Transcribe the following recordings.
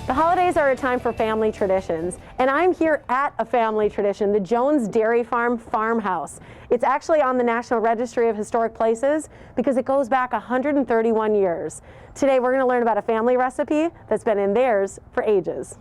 The holidays are a time for family traditions, and I'm here at a family tradition, the Jones Dairy Farm Farmhouse. It's actually on the National Registry of Historic Places because it goes back 131 years. Today we're going to learn about a family recipe that's been in theirs for ages.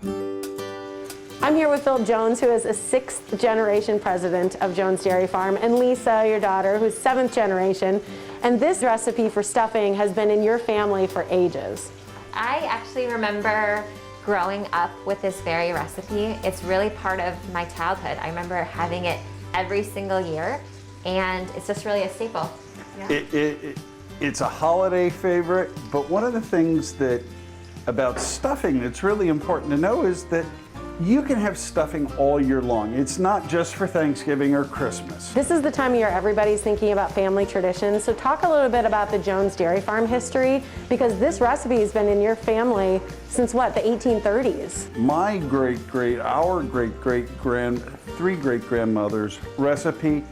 I'm here with Phil Jones, who is a 6th generation president of Jones Dairy Farm, and Lisa, your daughter, who's 7th generation. And this recipe for stuffing has been in your family for ages. I actually remember growing up with this very recipe. It's really part of my childhood. I remember having it every single year, and it's just really a staple. Yeah. It's a holiday favorite, but one of the things about stuffing that's really important to know is that you can have stuffing all year long. It's not just for Thanksgiving or Christmas. This is the time of year everybody's thinking about family traditions, so talk a little bit about the Jones Dairy Farm history, because this recipe has been in your family since what, the 1830s? My our three great-grandmothers' recipe,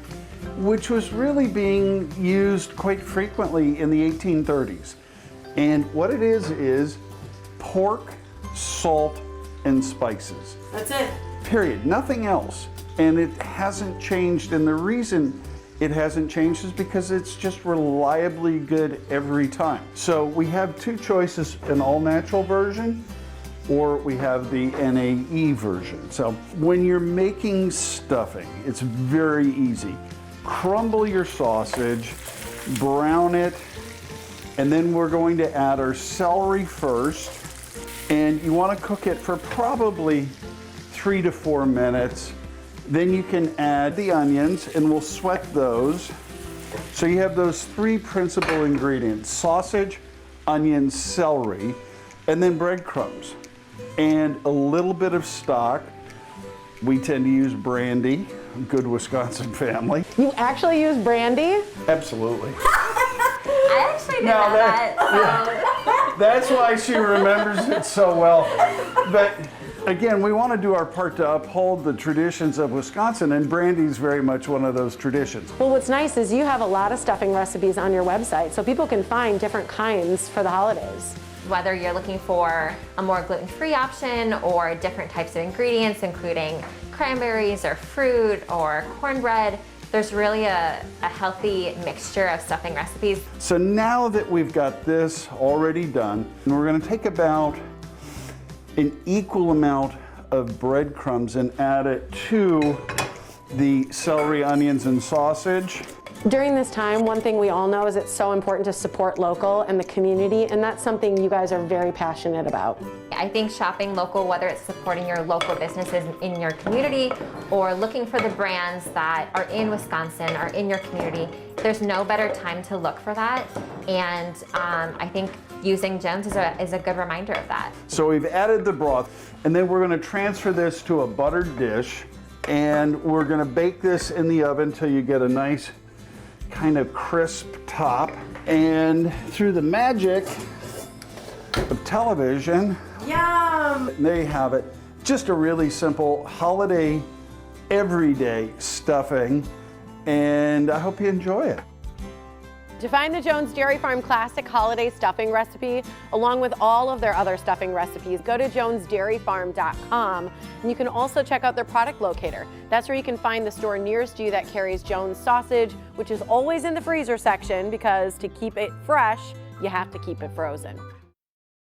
which was really being used quite frequently in the 1830s. And what it is pork, salt, and spices. That's it. Period. Nothing else. And it hasn't changed, and the reason it hasn't changed is because it's just reliably good every time. So we have two choices, an all-natural version, or we have the NAE version. So when you're making stuffing, it's very easy. Crumble your sausage, brown it, and then we're going to add our celery first. And you want to cook it for probably 3 to 4 minutes. Then you can add the onions, and we'll sweat those. So you have those 3 principal ingredients: sausage, onions, celery, and then breadcrumbs. And a little bit of stock. We tend to use brandy, good Wisconsin family. You actually use brandy? Absolutely. I actually didn't know that. That's why she remembers it so well. But again, we want to do our part to uphold the traditions of Wisconsin, and brandy's very much one of those traditions. Well, what's nice is you have a lot of stuffing recipes on your website, so people can find different kinds for the holidays. Whether you're looking for a more gluten-free option or different types of ingredients, including cranberries or fruit or cornbread, there's really a healthy mixture of stuffing recipes. So now that we've got this already done, we're going to take about an equal amount of breadcrumbs and add it to the celery, onions, and sausage. During this time, one thing we all know is it's so important to support local and the community, and that's something you guys are very passionate about. I think shopping local, whether it's supporting your local businesses in your community or looking for the brands that are in Wisconsin or in your community, there's no better time to look for that. And I think using Jones is a good reminder of that. So we've added the broth, and then we're going to transfer this to a buttered dish, and we're going to bake this in the oven till you get a nice kind of crisp top. And through the magic of television, Yum! There you have it. Just a really simple holiday, everyday stuffing, and I hope you enjoy it. To find the Jones Dairy Farm Classic Holiday Stuffing Recipe, along with all of their other stuffing recipes, go to jonesdairyfarm.com, and you can also check out their product locator. That's where you can find the store nearest you that carries Jones sausage, which is always in the freezer section, because to keep it fresh, you have to keep it frozen.